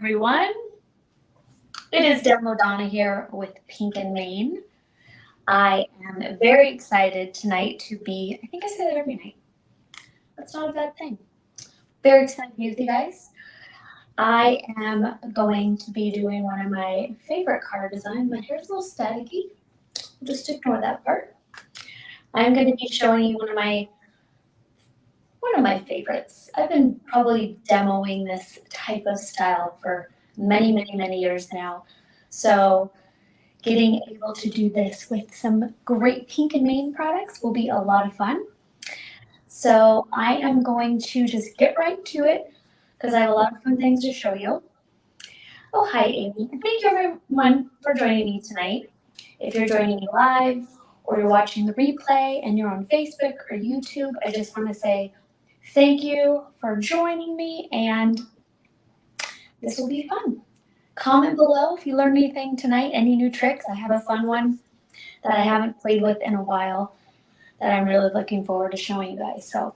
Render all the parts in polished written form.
everyone. It is Demo Donna here with Pink and Main. I am very excited tonight to be, I think I say that every night. That's not a bad thing. Very excited to be with you guys. I am going to be doing one of my favorite card designs. My hair's a little staticky. Just ignore that part. I'm going to be showing you one of my favorites. I've been probably demoing this type of style for many years now. So getting able to do this with some great Pink and Main products will be a lot of fun. So I am going to just get right to it because I have a lot of fun things to show you. Oh, hi, Amy. Thank you everyone for joining me tonight. If you're joining me live or you're watching the replay and you're on Facebook or YouTube, I just want to say thank you for joining me, and this will be fun. Comment below if you learned anything tonight, any new tricks. I have a fun one that I haven't played with in a while that I'm really looking forward to showing you guys. So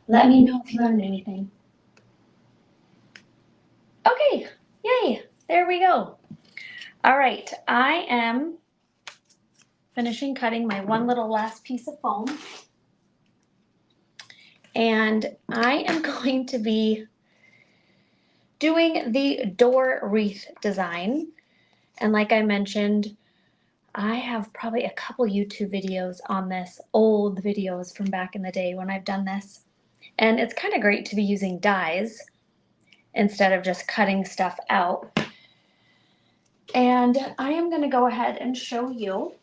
let me know if you learned anything. Okay, yay, there we go. All right, I am finishing cutting my one little last piece of foam. And I am going to be doing the door wreath design. And like I mentioned, I have probably a couple YouTube videos on this, old videos from back in the day when I've done this. And it's kind of great to be using dies instead of just cutting stuff out. And I am going to go ahead and show you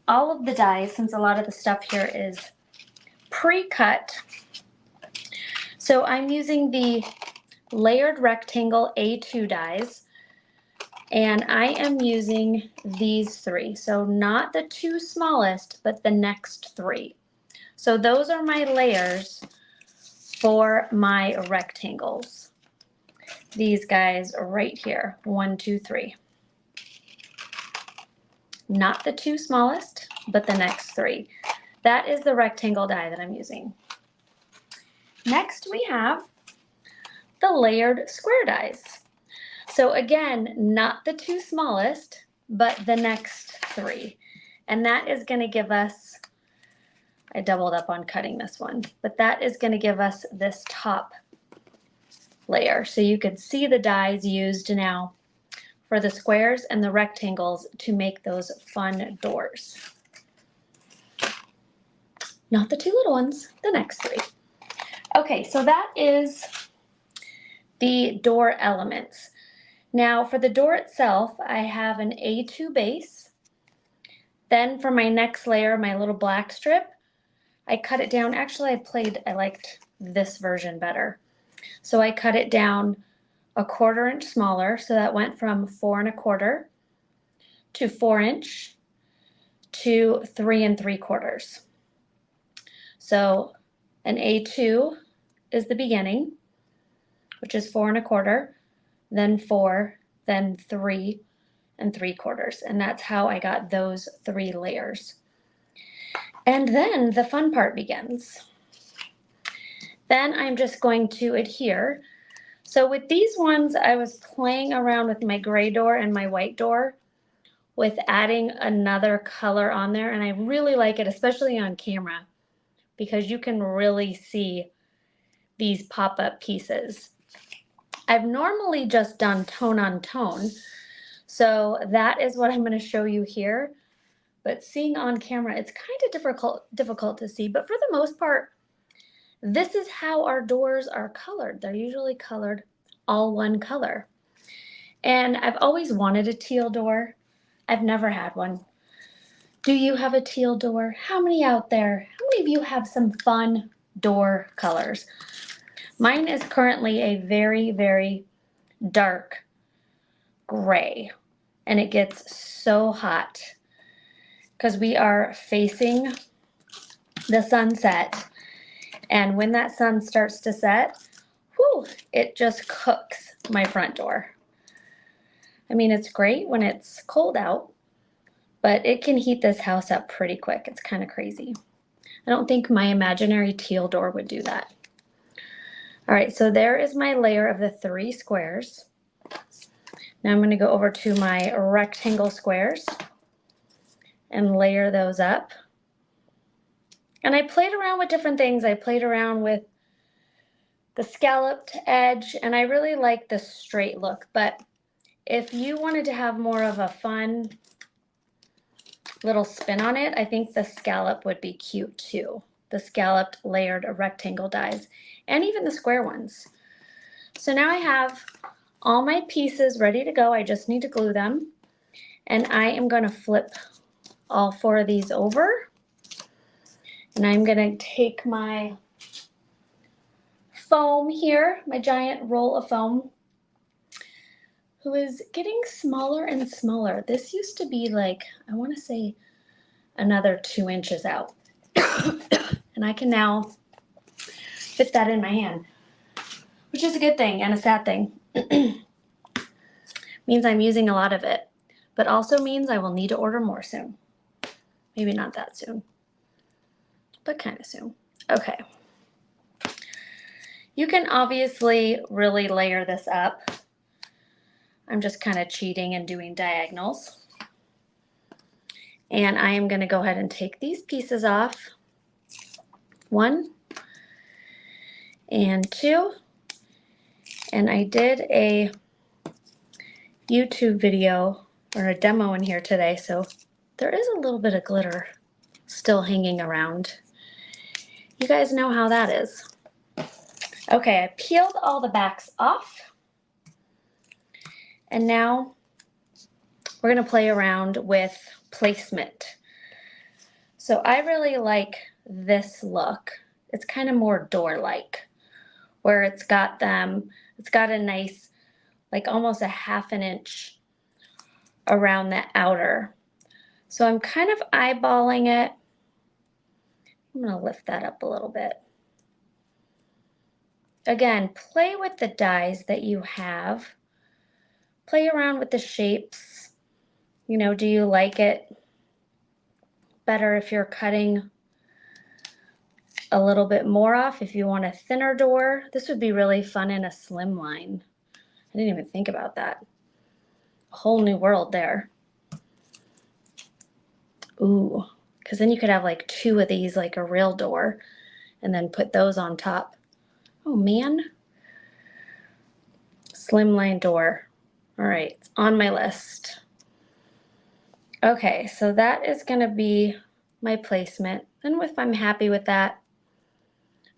all of the dies, since a lot of the stuff here is pre-cut. So I'm using the layered rectangle A2 dies, and I am using these three. So not the two smallest, but the next three. So those are my layers for my rectangles. These guys are right here, 1, 2, 3. Not the two smallest, but the next three. That is the rectangle die that I'm using. Next we have the layered square dies. So again, not the two smallest, but the next three. And that is going to give us, I doubled up on cutting this one, but that is going to give us this top layer. So you can see the dies used now for the squares and the rectangles to make those fun doors. Not the two little ones, the next three. Okay, so that is the door elements. Now for the door itself, I have an A2 base. Then for my next layer, my little black strip, I cut it down. Actually, I liked this version better. So I cut it down 1/4 inch smaller. So that went from 4 1/4 to 4 inch to 3 3/4. So an A2 is the beginning, which is 4 1/4, then 4, then 3 3/4. And that's how I got those 3 layers. And then the fun part begins. Then I'm just going to adhere. So with these ones, I was playing around with my gray door and my white door with adding another color on there. And I really like it, especially on camera, because you can really see these pop-up pieces. I've normally just done tone on tone. So that is what I'm going to show you here. But seeing on camera, it's kind of difficult to see. But for the most part, this is how our doors are colored. They're usually colored all one color. And I've always wanted a teal door. I've never had one. Do you have a teal door? How many out there? How many of you have some fun door colors? Mine is currently a very dark gray, and it gets so hot because we are facing the sunset. And when that sun starts to set, whew, it just cooks my front door. I mean, it's great when it's cold out, but it can heat this house up pretty quick. It's kind of crazy. I don't think my imaginary teal door would do that. All right, so there is my layer of the 3 squares. Now I'm going to go over to my rectangle squares and layer those up. And I played around with different things. I played around with the scalloped edge, and I really like the straight look. But if you wanted to have more of a fun little spin on it, I think the scallop would be cute too. The scalloped layered rectangle dies, and even the square ones. So now I have all my pieces ready to go. I just need to glue them. And I am going to flip all 4 of these over. And I'm going to take my foam here, my giant roll of foam, who is getting smaller and smaller. This used to be like, I want to say another 2 inches out. And I can now fit that in my hand, which is a good thing and a sad thing. Means I'm using a lot of it, but also means I will need to order more soon. Maybe not that soon, but kind of soon. Okay. You can obviously really layer this up. I'm just kind of cheating and doing diagonals. And I am going to go ahead and take these pieces off. 1 and 2. And I did a YouTube video or a demo in here today, so there is a little bit of glitter still hanging around. You guys know how that is. Okay, I peeled all the backs off. And now we're going to play around with placement. So I really like this look. It's kind of more door-like, where it's got a nice, like almost a 1/2 inch around the outer. So I'm kind of eyeballing it. I'm going to lift that up a little bit. Again, play with the dies that you have. Play around with the shapes. You know, do you like it better if you're cutting a little bit more off? If you want a thinner door, this would be really fun in a slim line. I didn't even think about that. A whole new world there. Ooh, because then you could have like 2 of these, like a real door, and then put those on top. Oh man. Slimline door. All right, it's on my list. Okay, so that is going to be my placement. And if I'm happy with that,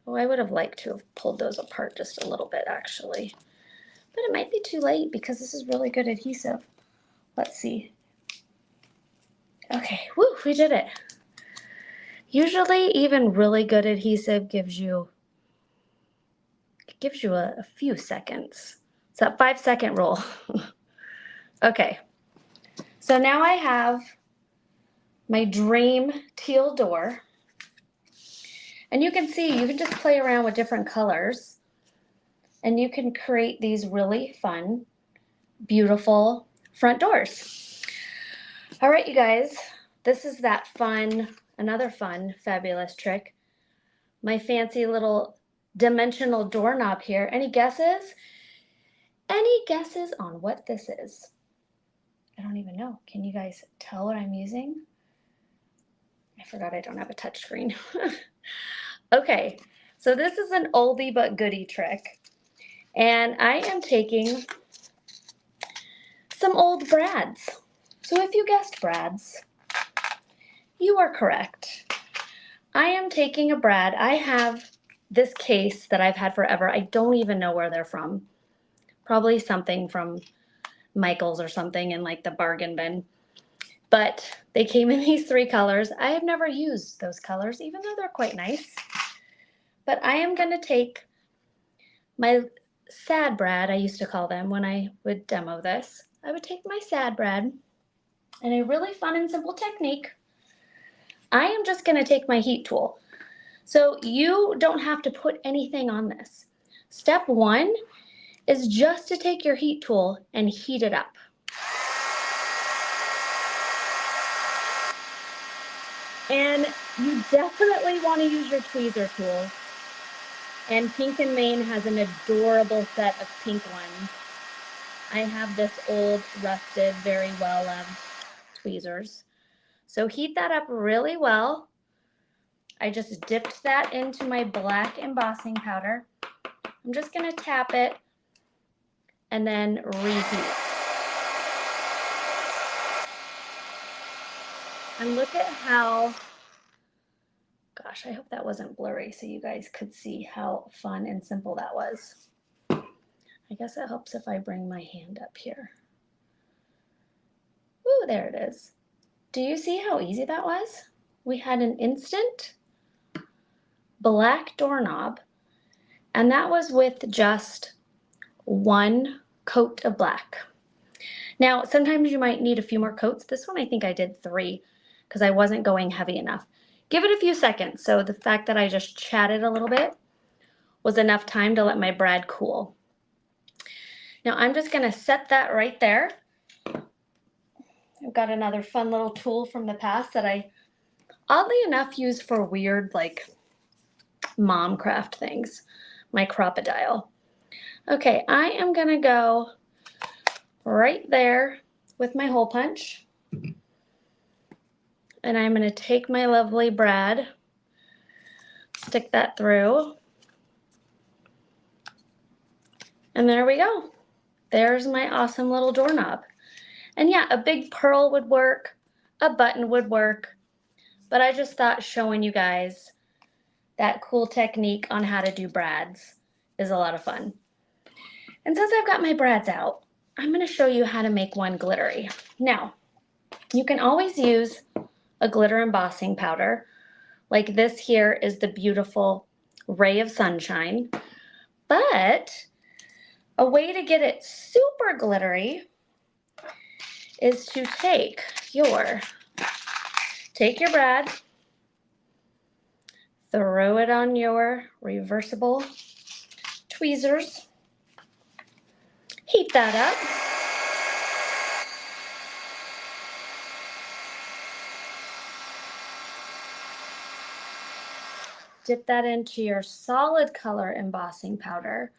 oh, I would have liked to have pulled those apart just a little bit actually. But it might be too late because this is really good adhesive. Let's see. Okay, woo, we did it. Usually even really good adhesive gives you a few seconds. It's that 5-second rule. Okay, so now I have my dream teal door. And you can see, you can just play around with different colors and you can create these really fun, beautiful front doors. All right, you guys, this is that fun, another fun, fabulous trick. My fancy little dimensional doorknob here. Any guesses? Any guesses on what this is? I don't even know. Can you guys tell what I'm using? I forgot I don't have a touch screen. Okay, so this is an oldie but goodie trick. And I am taking some old brads. So if you guessed brads, you are correct. I am taking a brad. I have this case that I've had forever. I don't even know where they're from. Probably something from Michael's or something in like the bargain bin. But they came in these 3 colors. I have never used those colors, even though they're quite nice. But I am going to take my sad brad, I used to call them when I would demo this. I would take my sad brad, and a really fun and simple technique. I am just going to take my heat tool. So you don't have to put anything on this. Step 1 is just to take your heat tool and heat it up. And you definitely want to use your tweezer tool And Pink and Main has an adorable set of pink ones. I have this old, rusted, very well-loved tweezers. So heat that up really well. I just dipped that into my black embossing powder. I'm just gonna tap it and then reheat. And look at how, gosh, I hope that wasn't blurry so you guys could see how fun and simple that was. I guess it helps if I bring my hand up here. Ooh, there it is. Do you see how easy that was? We had an instant black doorknob, and that was with just one coat of black. Now, sometimes you might need a few more coats. This one, I think I did 3 because I wasn't going heavy enough. Give it a few seconds. So the fact that I just chatted a little bit was enough time to let my brad cool. Now I'm just gonna set that right there. I've got another fun little tool from the past that I, oddly enough, use for weird, like, mom craft things. My crocodile. Okay, I am gonna go right there with my hole punch. And I'm gonna take my lovely brad, stick that through. And there we go. There's my awesome little doorknob. And yeah, a big pearl would work, a button would work, but I just thought showing you guys that cool technique on how to do brads is a lot of fun. And since I've got my brads out, I'm gonna show you how to make one glittery. Now, you can always use a glitter embossing powder. Like this here is the beautiful Ray of Sunshine, but a way to get it super glittery is to take your brad, throw it on your reversible tweezers, heat that up, dip that into your solid color embossing powder,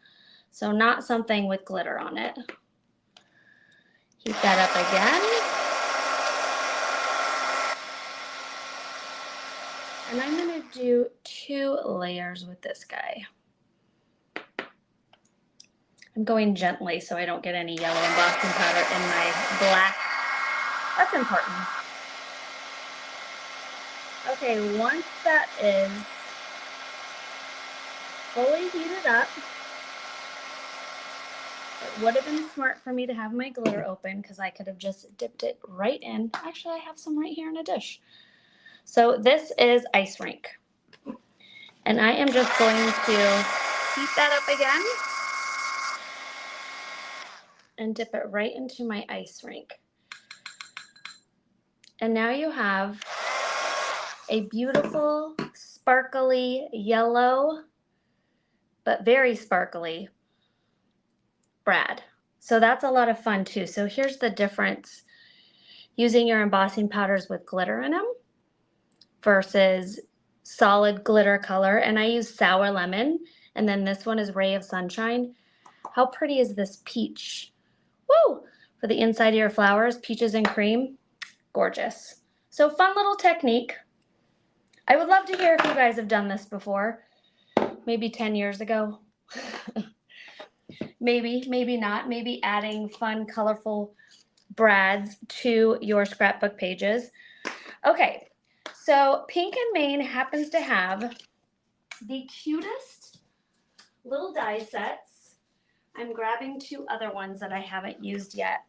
so not something with glitter on it. Heat that up again. And I'm gonna do 2 layers with this guy. I'm going gently so I don't get any yellow embossing powder in my black. That's important. Okay, once that is fully heated up, it would have been smart for me to have my glitter open because I could have just dipped it right in. Actually, I have some right here in a dish. So this is ice rink. And I am just going to heat that up again and dip it right into my ice rink. And now you have a beautiful, sparkly yellow, but very sparkly brad. So that's a lot of fun too. So here's the difference using your embossing powders with glitter in them versus solid glitter color. And I use Sour Lemon, and then this one is Ray of Sunshine. How pretty is this peach? Woo! For the inside of your flowers, peaches and cream, gorgeous. So fun little technique. I would love to hear if you guys have done this before, maybe 10 years ago. Maybe not, maybe adding fun, colorful brads to your scrapbook pages. Okay, so Pink and Main happens to have the cutest little die sets. I'm grabbing 2 other ones that I haven't used yet.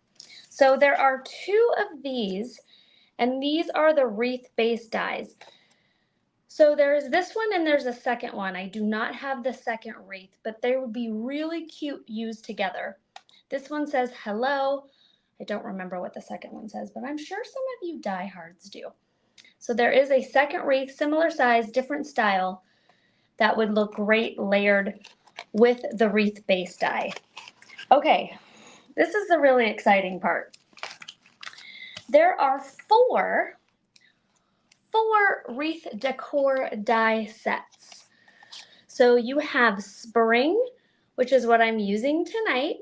So there are 2 of these, and these are the wreath-based dies. So there's this one and there's a second one. I do not have the second wreath, but they would be really cute used together. This one says hello. I don't remember what the second one says, but I'm sure some of you diehards do. So there is a second wreath, similar size, different style, that would look great layered with the wreath base die. Okay, this is the really exciting part. There are four wreath decor die sets. So you have spring, which is what I'm using tonight.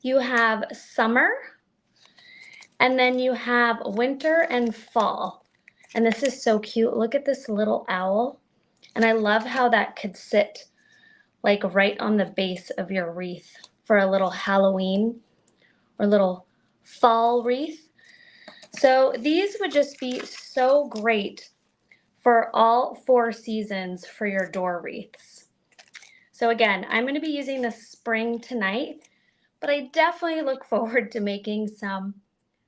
You have summer, and then you have winter and fall. And this is so cute. Look at this little owl. And I love how that could sit like right on the base of your wreath for a little Halloween or little fall wreath. So these would just be so great for all 4 seasons for your door wreaths. So again, I'm going to be using the spring tonight, but I definitely look forward to making some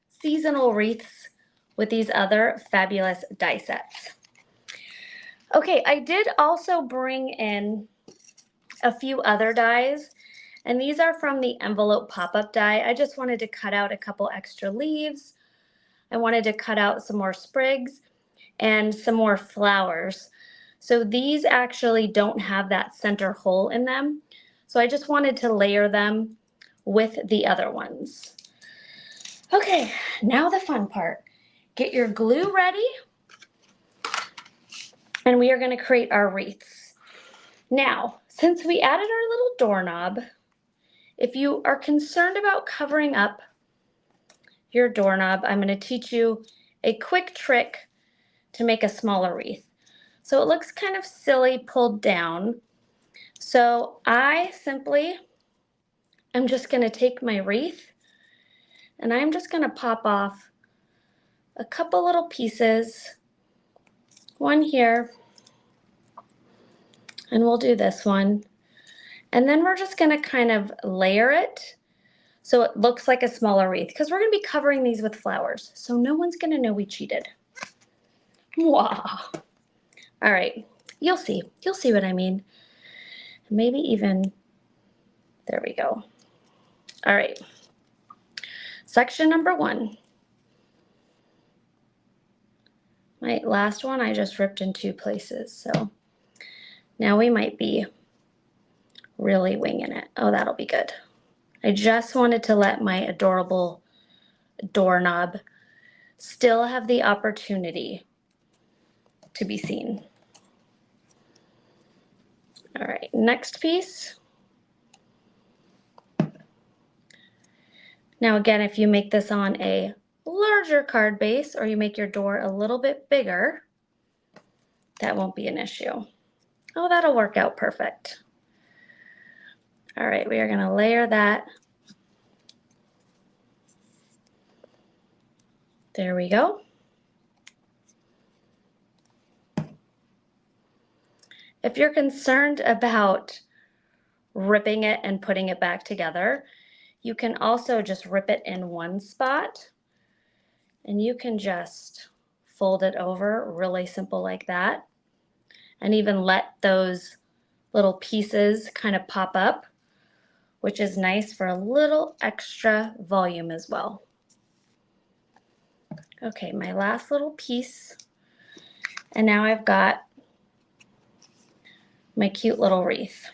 seasonal wreaths with these other fabulous die sets. Okay, I did also bring in a few other dies, and these are from the envelope pop-up die. I just wanted to cut out a couple extra leaves. I wanted to cut out some more sprigs and some more flowers. So these actually don't have that center hole in them. So I just wanted to layer them with the other ones. Okay, now the fun part. Get your glue ready, and we are going to create our wreaths. Now, since we added our little doorknob, if you are concerned about covering up your doorknob, I'm going to teach you a quick trick to make a smaller wreath. So it looks kind of silly pulled down. So I simply am just going to take my wreath and I'm just going to pop off a couple little pieces. One here, and we'll do this one. And then we're just going to kind of layer it so it looks like a smaller wreath, because we're going to be covering these with flowers. So no one's going to know we cheated. Wow. All right. You'll see. You'll see what I mean. Maybe even, there we go. All right. Section number 1. My last one I just ripped in 2 places. So now we might be really winging it. Oh, that'll be good. I just wanted to let my adorable doorknob still have the opportunity to be seen. All right, next piece. Now again, if you make this on a larger card base or you make your door a little bit bigger, that won't be an issue. Oh, that'll work out perfect. All right, we are going to layer that. There we go. If you're concerned about ripping it and putting it back together, you can also just rip it in one spot and you can just fold it over, really simple like that, and even let those little pieces kind of pop up, which is nice for a little extra volume as well. Okay, my last little piece, and now I've got my cute little wreath.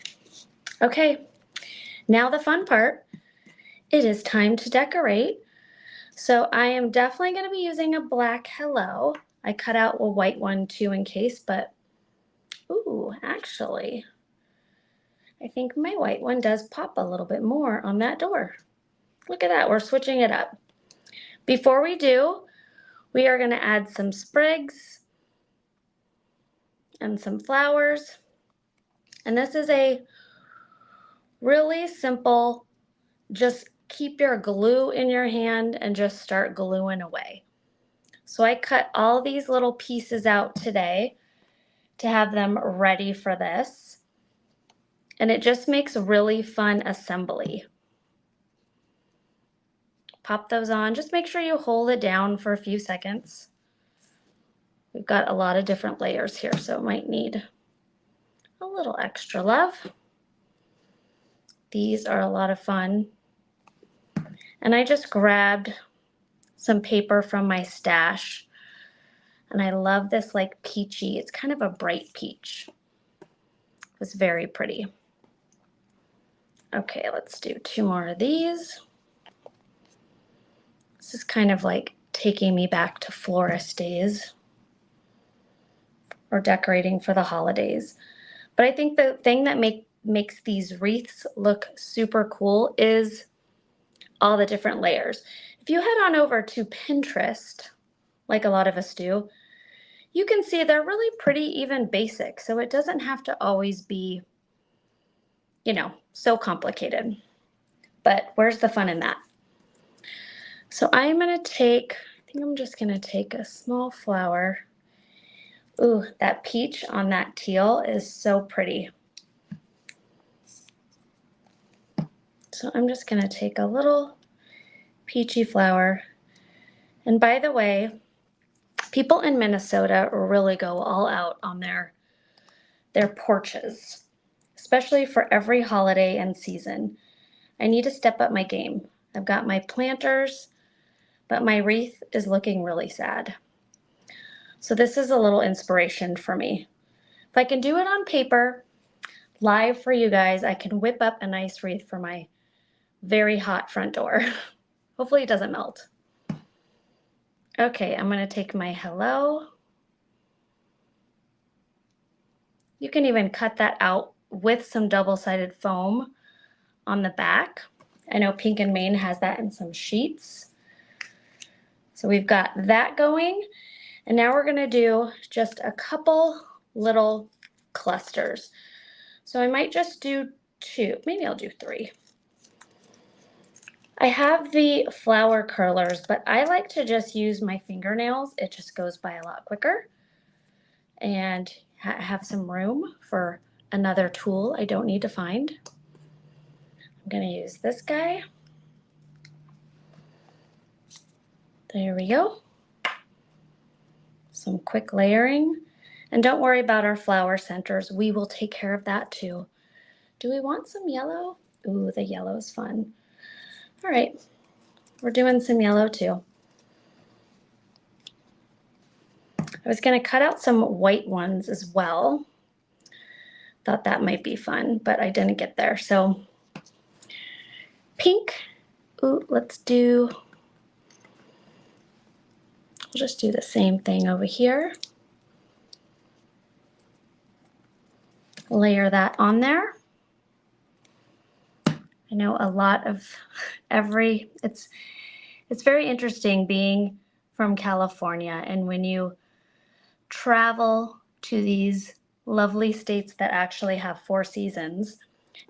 Okay, now the fun part. It is time to decorate. So I am definitely going to be using a black hello. I cut out a white one too in case, but ooh, actually, I think my white one does pop a little bit more on that door. Look at that, we're switching it up. Before we do, we are going to add some sprigs and some flowers. And this is a really simple, just keep your glue in your hand and just start gluing away. So I cut all these little pieces out today to have them ready for this. And it just makes really fun assembly. Pop those on. Just make sure you hold it down for a few seconds. We've got a lot of different layers here, so it might need a little extra love. These are a lot of fun. And I just grabbed some paper from my stash. And I love this like peachy, it's kind of a bright peach. It was very pretty. Okay, let's do 2 more of these. This is kind of like taking me back to florist days or decorating for the holidays. But I think the thing that makes these wreaths look super cool is all the different layers. If you head on over to Pinterest, like a lot of us do, you can see they're really pretty even basic. So it doesn't have to always be, you know, so complicated. But where's the fun in that? So I'm going to take, I think I'm just going to take a small flower. Ooh, that peach on that teal is so pretty. So I'm just going to take a little peachy flower. And by the way, people in Minnesota really go all out on their porches, especially for every holiday and season. I need to step up my game. I've got my planters, but my wreath is looking really sad. So this is a little inspiration for me. If I can do it on paper, live for you guys, I can whip up a nice wreath for my very hot front door. Hopefully it doesn't melt. Okay, I'm going to take my hello. You can even cut that out with some double-sided foam on the back. I know Pink and Maine has that in some sheets. So we've got that going. And now we're going to do just a couple little clusters. So I might just do 2, maybe I'll do 3. I have the flower curlers, but I like to just use my fingernails. It just goes by a lot quicker. And have some room for another tool I don't need to find. I'm going to use this guy. There we go. Some quick layering. And don't worry about our flower centers. We will take care of that too. Do we want some yellow? Ooh, the yellow is fun. All right, we're doing some yellow too. I was going to cut out some white ones as well. Thought that might be fun, but I didn't get there. So pink. Ooh, let's do, we'll just do the same thing over here. Layer that on there. I know a lot of it's very interesting being from California, and when you travel to these lovely states that actually have 4 seasons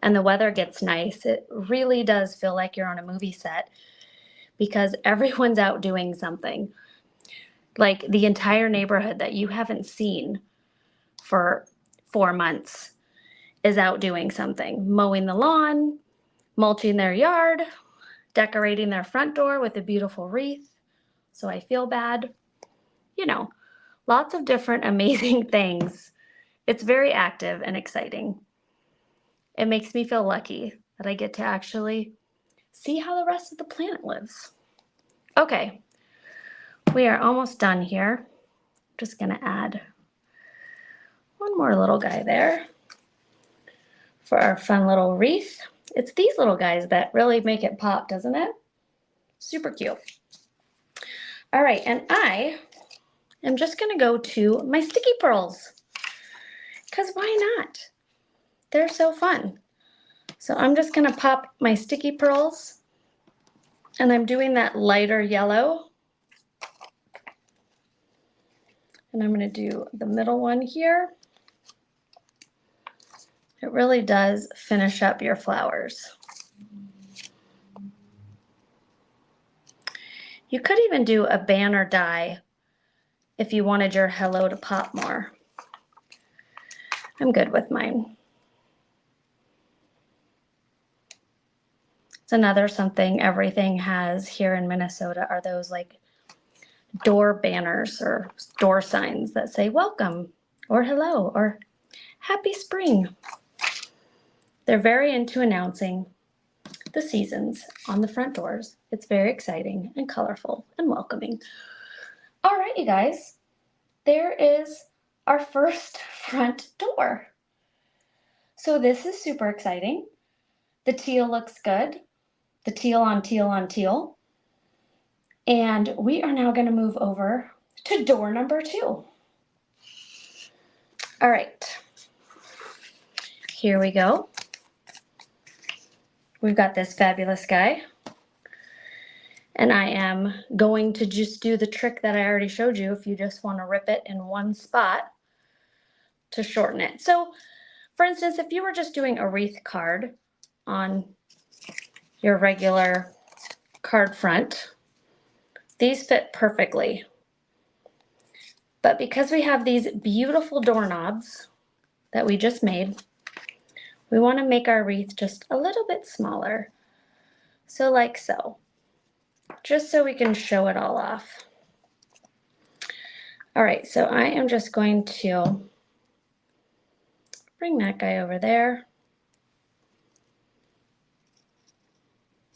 and the weather gets nice, it really does feel like you're on a movie set because everyone's out doing something. Like the entire neighborhood that you haven't seen for 4 months is out doing something, mowing the lawn, mulching their yard, decorating their front door with a beautiful wreath. So I feel bad. You know, lots of different amazing things. It's very active and exciting. It makes me feel lucky that I get to actually see how the rest of the planet lives. Okay, we are almost done here. I'm just going to add one more little guy there for our fun little wreath. It's these little guys that really make it pop, doesn't it? Super cute. All right, and I am just going to go to my sticky pearls because why not? They're so fun. So I'm just going to pop my sticky pearls, and I'm doing that lighter yellow. And I'm going to do the middle one here. It really does finish up your flowers. You could even do a banner die if you wanted your hello to pop more. I'm good with mine. It's another something everything has here in Minnesota are those like door banners or door signs that say welcome or hello or happy spring. They're very into announcing the seasons on the front doors. It's very exciting and colorful and welcoming. All right, you guys, there is our first front door. So this is super exciting. The teal looks good. The teal on teal on teal. And we are now going to move over to door number 2. All right. here we go. We've got this fabulous guy. And I am going to just do the trick that I already showed you if you just want to rip it in one spot to shorten it. So, for instance, if you were just doing a wreath card on your regular card front, these fit perfectly. But because we have these beautiful doorknobs that we just made, we want to make our wreath just a little bit smaller. So like so, just so we can show it all off. All right, so I am just going to bring that guy over there.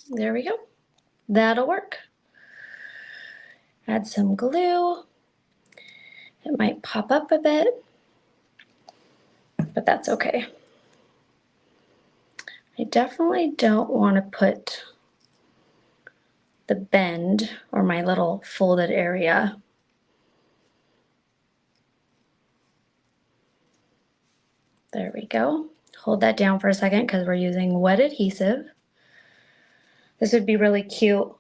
There we go. That'll work. Add some glue. It might pop up a bit, but that's okay. I definitely don't want to put the bend or my little folded area. There we go. Hold that down for a second because we're using wet adhesive. This would be really cute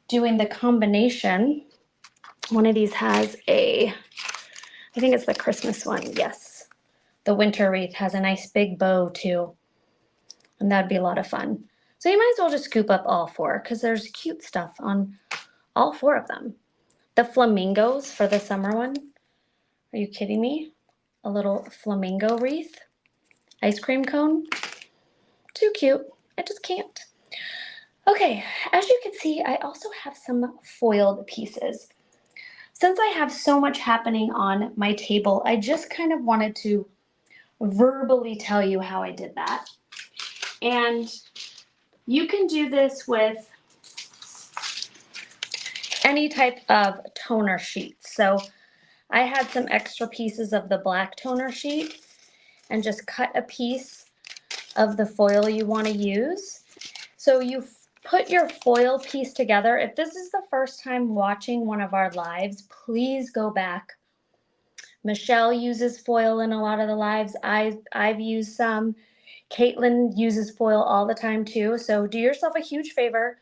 doing the combination. One of these has I think it's the Christmas one, yes. The winter wreath has a nice big bow too, and that'd be a lot of fun. So you might as well just scoop up all four because there's cute stuff on all four of them. The flamingos for the summer one, are you kidding me? A little flamingo wreath, ice cream cone, too cute, I just can't. Okay, as you can see, I also have some foiled pieces. Since I have so much happening on my table, I just kind of wanted to verbally tell you how I did that. And you can do this with any type of toner sheet. So I had some extra pieces of the black toner sheet and just cut a piece of the foil you want to use. So you put your foil piece together. If this is the first time watching one of our lives, please go back. Michelle uses foil in a lot of the lives. I've used some. Caitlin uses foil all the time too. So do yourself a huge favor.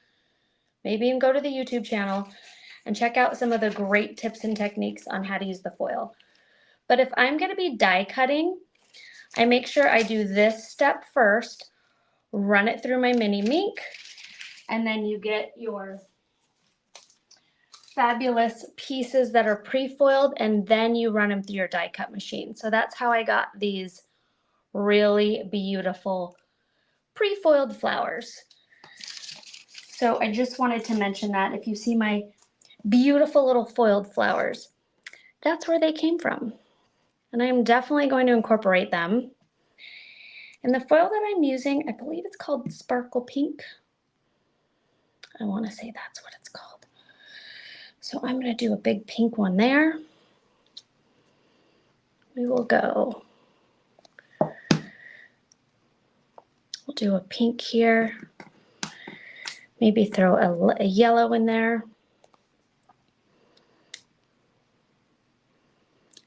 Maybe even go to the YouTube channel and check out some of the great tips and techniques on how to use the foil. But if I'm going to be die cutting, I make sure I do this step first, run it through my mini mink, and then you get your fabulous pieces that are pre-foiled, and then you run them through your die cut machine. So that's how I got these really beautiful pre-foiled flowers. So I just wanted to mention that if you see my beautiful little foiled flowers, that's where they came from. And I'm definitely going to incorporate them. And the foil that I'm using, I believe it's called Sparkle Pink. I want to say that's what it's called. So I'm going to do a big pink one there. We will go. We'll do a pink here. Maybe throw a yellow in there.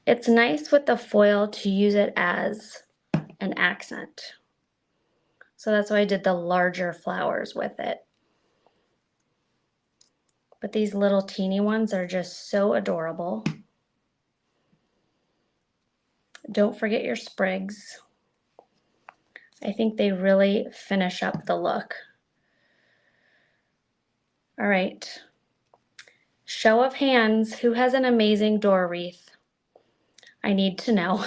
It's nice with the foil to use it as an accent. So that's why I did the larger flowers with it. But these little teeny ones are just so adorable. Don't forget your sprigs. I think they really finish up the look. All right. Show of hands, who has an amazing door wreath? I need to know.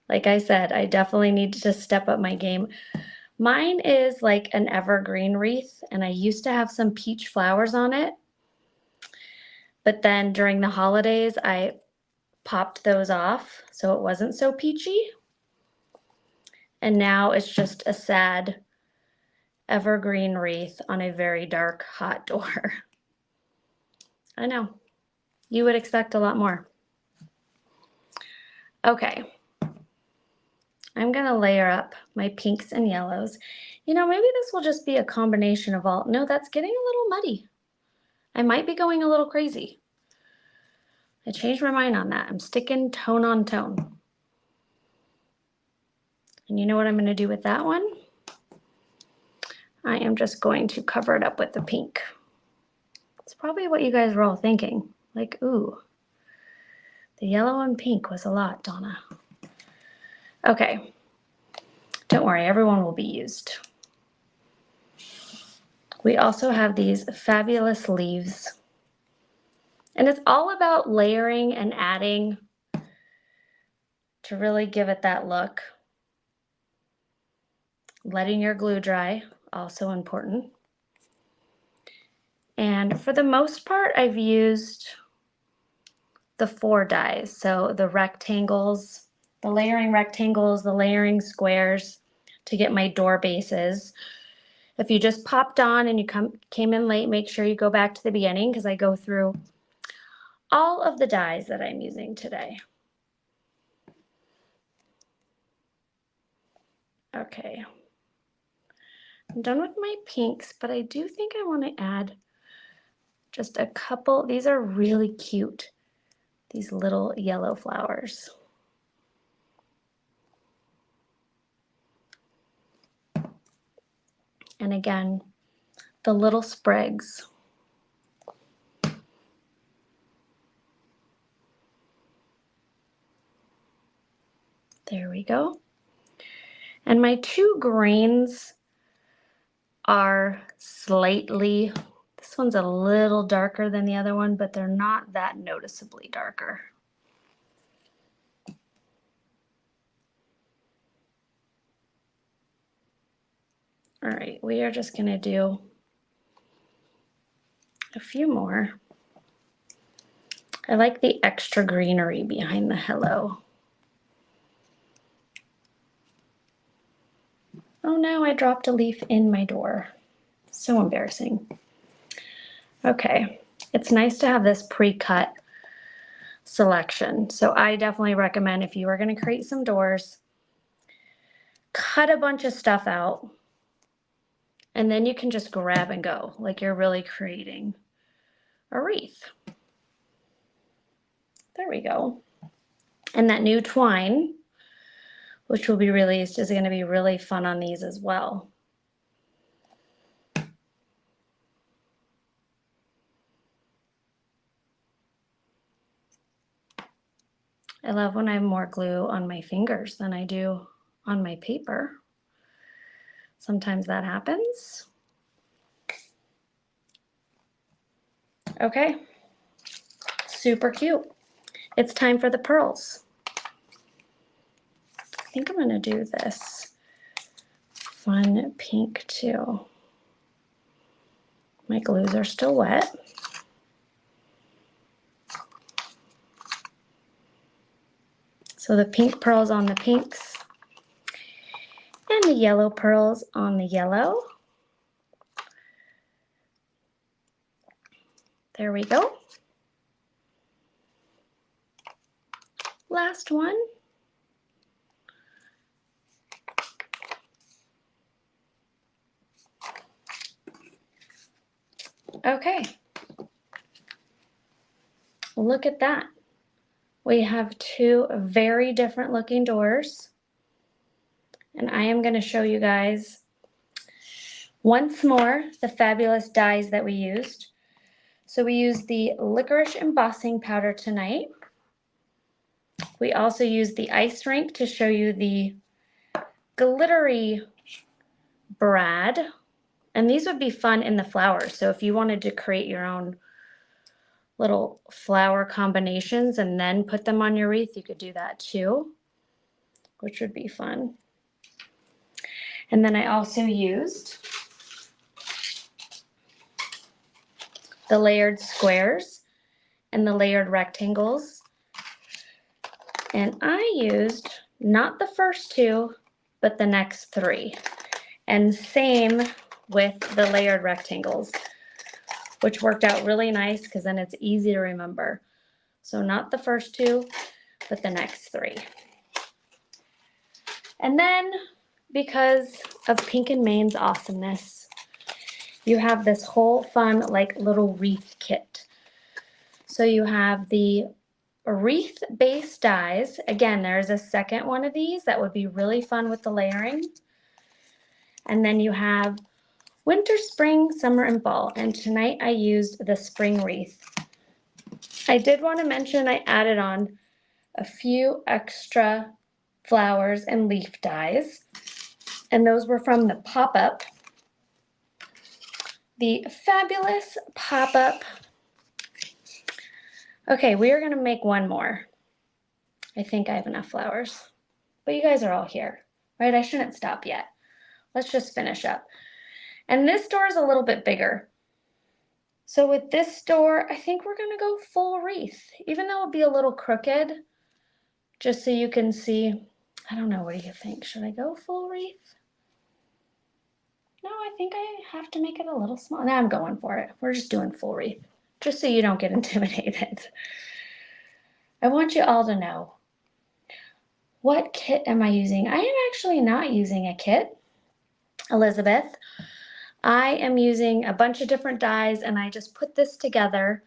Like I said, I definitely need to step up my game. Mine is like an evergreen wreath, and I used to have some peach flowers on it. But then during the holidays, I popped those off so it wasn't so peachy. And now it's just a sad evergreen wreath on a very dark, hot door. I know. You would expect a lot more. Okay. I'm going to layer up my pinks and yellows. You know, maybe this will just be a combination of all. No, that's getting a little muddy. I might be going a little crazy. I changed my mind on that. I'm sticking tone on tone. And you know what I'm going to do with that one? I am just going to cover it up with the pink. It's probably what you guys were all thinking. Like, ooh, the yellow and pink was a lot, Donna. Okay, don't worry, everyone will be used. We also have these fabulous leaves. And it's all about layering and adding to really give it that look. Letting your glue dry, also important. And for the most part, I've used the 4 dies. So the rectangles, the layering rectangles, the layering squares to get my door bases. If you just popped on and you came in late, make sure you go back to the beginning because I go through all of the dies that I'm using today. Okay, I'm done with my pinks, but I do think I want to add just a couple. These are really cute, these little yellow flowers. And again, the little sprigs. There we go. And my 2 greens are slightly, this one's a little darker than the other one, but they're not that noticeably darker. All right, we are just going to do a few more. I like the extra greenery behind the hello. Oh no, I dropped a leaf in my door. So embarrassing. Okay, it's nice to have this pre-cut selection. So I definitely recommend if you are going to create some doors, cut a bunch of stuff out, and then you can just grab and go like you're really creating a wreath. There we go. And that new twine, which will be released, is going to be really fun on these as well. I love when I have more glue on my fingers than I do on my paper. Sometimes that happens. Okay, super cute. It's time for the pearls. I think I'm gonna do this fun pink too. My glues are still wet. So the pink pearls on the pinks and the yellow pearls on the yellow. There we go. Last one. Okay. Look at that. We have 2 very different looking doors. And I am going to show you guys once more the fabulous dies that we used. So we used the licorice embossing powder tonight. We also used the ice rink to show you the glittery brad. And these would be fun in the flowers. So if you wanted to create your own little flower combinations and then put them on your wreath, you could do that too, which would be fun. And then I also used the layered squares and the layered rectangles. And I used not the first 2, but the next 3. And same with the layered rectangles, which worked out really nice because then it's easy to remember. So not the first 2, but the next 3. And then because of Pink and Main's awesomeness, you have this whole fun like little wreath kit. So you have the Wreath base dies. Again, there's a second one of these that would be really fun with the layering. And then you have winter, spring, summer, and fall. And tonight I used the spring wreath. I did want to mention I added on a few extra flowers and leaf dies. And those were from the pop-up. The fabulous pop-up. Okay, we are going to make one more. I think I have enough flowers. But you guys are all here, right? I shouldn't stop yet. Let's just finish up. And this door is a little bit bigger. So with this door, I think we're gonna go full wreath, even though it'll be a little crooked, just so you can see. I don't know, what do you think? Should I go full wreath? No, I think I have to make it a little small. Now I'm going for it. We're just doing full wreath, just so you don't get intimidated. I want you all to know, what kit am I using? I am actually not using a kit, Elizabeth. I am using a bunch of different dies, and I just put this together.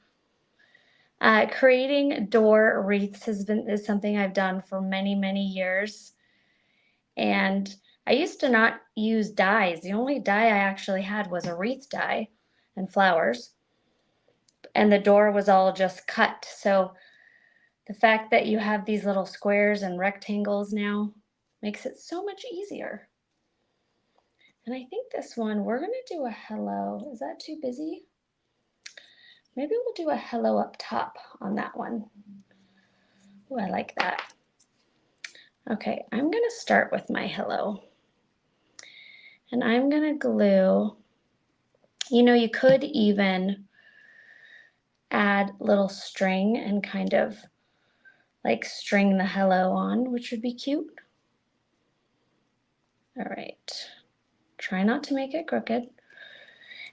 Creating door wreaths is something I've done for many, many years. And I used to not use dies. The only die I actually had was a wreath die and flowers. And the door was all just cut. So the fact that you have these little squares and rectangles now makes it so much easier. And I think this one, we're going to do a hello. Is that too busy? Maybe we'll do a hello up top on that one. Oh, I like that. Okay, I'm going to start with my hello. And I'm going to glue, you know, you could even add little string and kind of like string the hello on, which would be cute. All right, try not to make it crooked.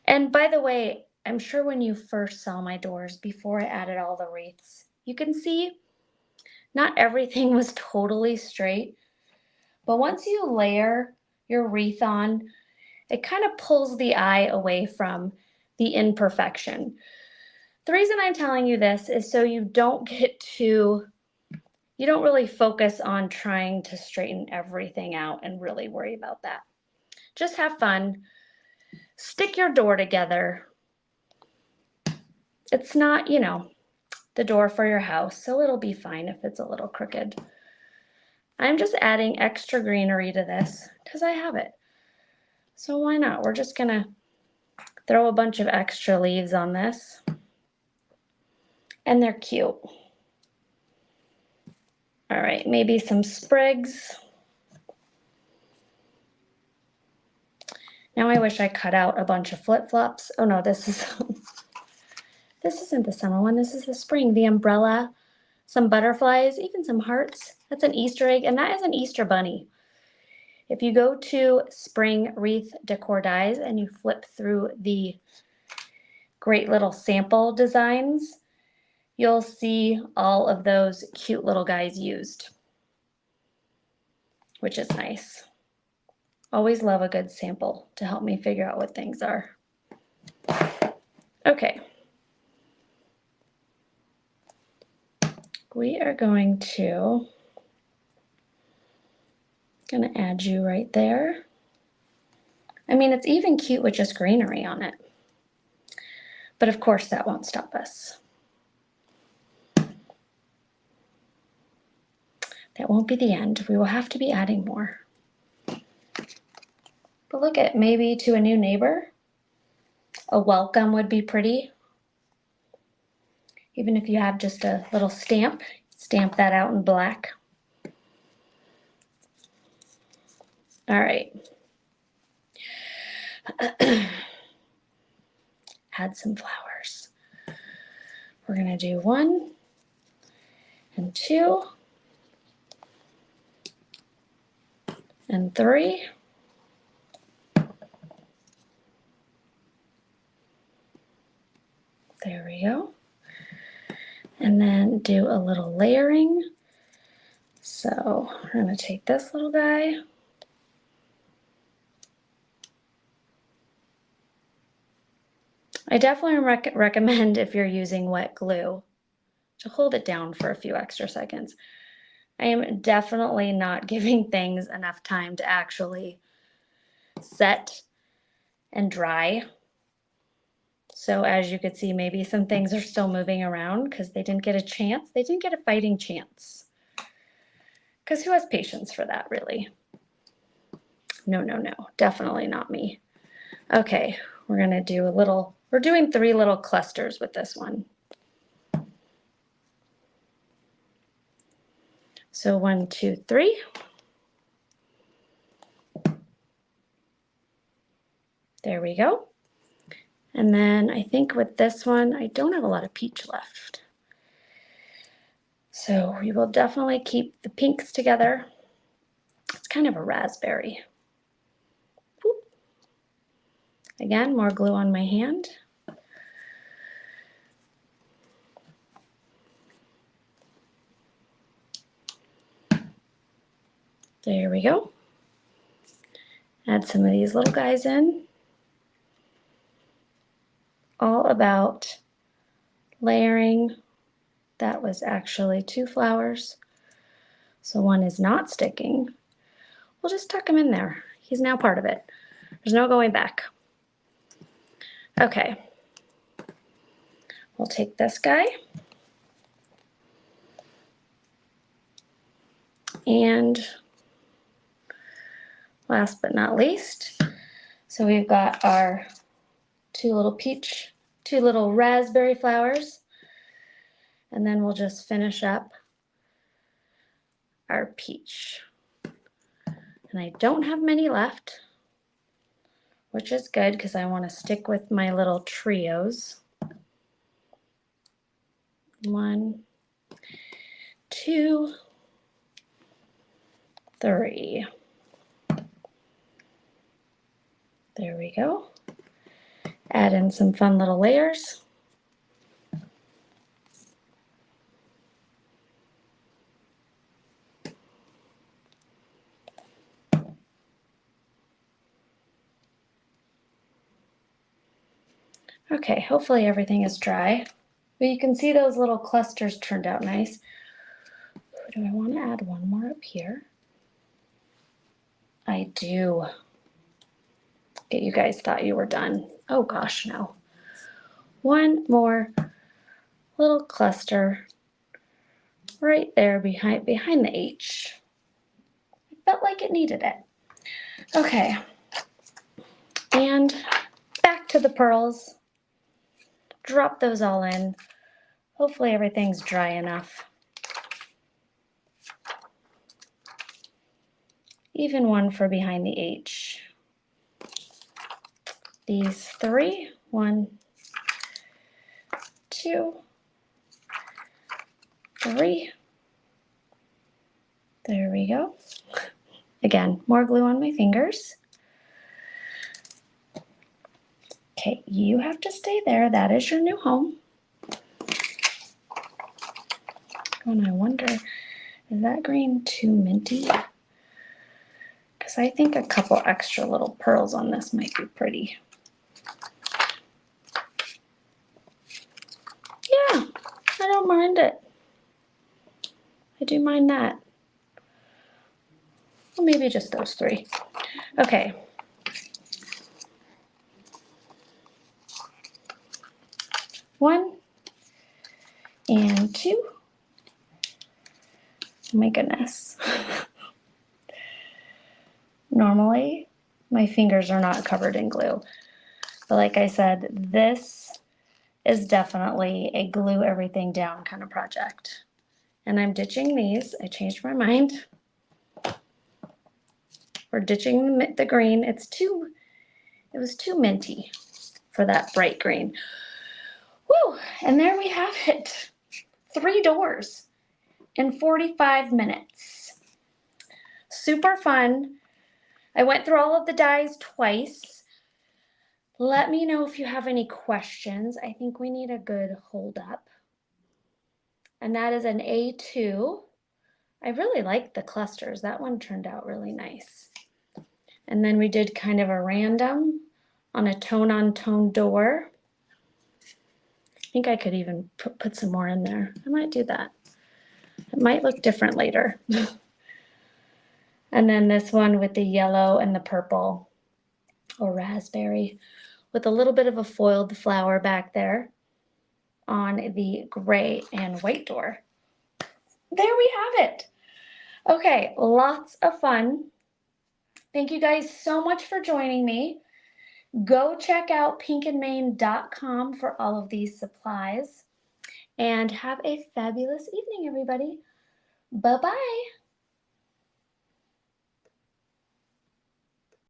And by the way, I'm sure when you first saw my doors, before I added all the wreaths, you can see not everything was totally straight, but once you layer your wreath on, it kind of pulls the eye away from the imperfection. The reason I'm telling you this is so you don't really focus on trying to straighten everything out and really worry about that. Just have fun. Stick your door together. It's not, you know, the door for your house, so it'll be fine if it's a little crooked. I'm just adding extra greenery to this because I have it. So why not? We're just gonna throw a bunch of extra leaves on this. And they're cute. All right, maybe some sprigs. Now I wish I cut out a bunch of flip-flops. Oh no, this isn't the summer one, this is the spring. The umbrella, some butterflies, even some hearts. That's an Easter egg, and that is an Easter bunny. If you go to Spring Wreath Decor Dies and you flip through the great little sample designs, you'll see all of those cute little guys used, which is nice. Always love a good sample to help me figure out what things are. Okay. We are going to add you right there. I mean, it's even cute with just greenery on it. But of course, that won't stop us. That won't be the end. We will have to be adding more. But look at, maybe to a new neighbor, a welcome would be pretty. Even if you have just a little stamp, stamp that out in black. All right. Add some flowers. We're gonna do 1 and 2 and 3. There we go. And then do a little layering. So we're gonna take this little guy. I definitely recommend, if you're using wet glue, to hold it down for a few extra seconds. I am definitely not giving things enough time to actually set and dry. So as you could see, maybe some things are still moving around because they didn't get a chance. They didn't get a fighting chance. Because who has patience for that, really? No, no, no, definitely not me. Okay, we're gonna do we're doing 3 little clusters with this one. So 1, 2, 3. There we go. And then I think with this one, I don't have a lot of peach left. So we will definitely keep the pinks together. It's kind of a raspberry. Whoop. Again, more glue on my hand. There we go. Add some of these little guys in. All about layering. That was actually 2 flowers. So one is not sticking. We'll just tuck him in there. He's now part of it. There's no going back. Okay. We'll take this guy. And last but not least, so we've got our 2 little raspberry flowers. And then we'll just finish up our peach. And I don't have many left, which is good because I want to stick with my little trios. 1, 2, 3. There we go. Add in some fun little layers. Okay, hopefully everything is dry. But you can see those little clusters turned out nice. Do I want to add one more up here? I do. Okay, you guys thought you were done. Oh gosh, no. One more little cluster right there behind the H. I felt like it needed it. Okay, and back to the pearls. Drop those all in. Hopefully everything's dry enough. Even one for behind the H. These 3, 1, 2, 3. There we go. Again, more glue on my fingers. Okay, you have to stay there. That is your new home. And I wonder, is that green too minty? Because I think a couple extra little pearls on this might be pretty. Yeah, I don't mind it. I do mind that. Well, maybe just those 3. Okay. One and 2. Oh my goodness. Normally, my fingers are not covered in glue. But like I said, this is definitely a glue everything down kind of project. And I'm ditching these. I changed my mind. We're ditching the green. It was too minty for that bright green. Woo! And there we have it. 3 doors in 45 minutes. Super fun. I went through all of the dies twice. Let me know if you have any questions. I think we need a good hold up. And that is an A2. I really liked the clusters. That one turned out really nice. And then we did kind of a random on a tone-on-tone door. think I could even put some more in there. I might do that. It might look different later. And then this one with the yellow and the purple or raspberry with a little bit of a foiled flower back there on the gray and white door. There we have it. Okay, lots of fun. Thank you guys so much for joining me. Go check out pinkandmain.com for all of these supplies. And have a fabulous evening, everybody. Bye-bye.